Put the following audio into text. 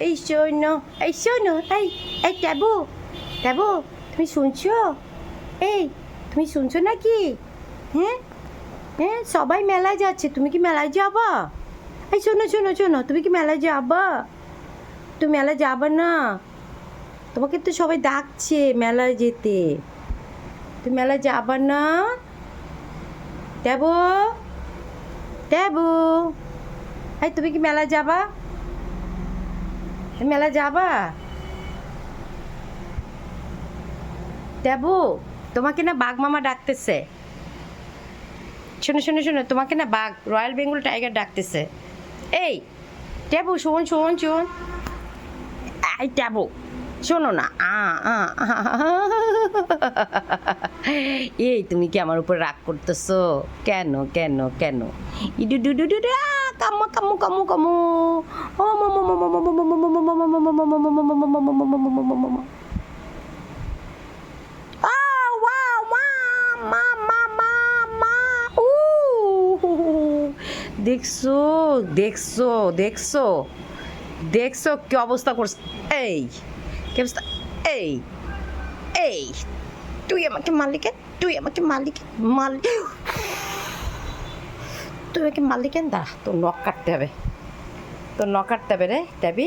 এই শোনো, এই শোনো, এই ট্যাবু, ট্যাবু, তুমি শুনছো? এই তুমি শুনছো নাকি? হ্যাঁ হ্যাঁ, সবাই মেলায় যাচ্ছে, তুমি কি মেলায় যাবা? এই শোনো শোনো শোনো, তুমি কি মেলায় যাবা? তুমি মেলায় যাবা না? তোমাকে তো সবাই ডাকছে মেলায় যেতে, তুমি মেলায় যাবা না? ট্যাবু, ট্যাবু, এই তুমি কি মেলায় যাবা? মেলা যাবা? ট্যাবু, তোমাকে না বাঘ মামা ডাকতেছে। শোনো শোনো শোনো, তোমাকে না বাঘ রয়্যাল বেঙ্গল টাইগার ডাকতেছে। এই ট্যাবু, শোন শোন শোন, এই ট্যাবু, শোনো না। এই তুমি কি আমার উপর রাগ করতেছো? কেন কেন কেন? ইডু ডু ডু ডু ডু, কামু কামু কামু কামু, ও দেখছো দেখছো দেখছো দেখছো কি অবস্থা করছে? এই কি অবস্থা? এই এই তুই আমাকে মালিকেন, তুই আমাকে মালিকেন, মালিক, তুই আমাকে মালিকেন। দাঁড়া, তোর নখ কাটতে হবে, তোর নখ কাটতে হবে রে ট্যাবি।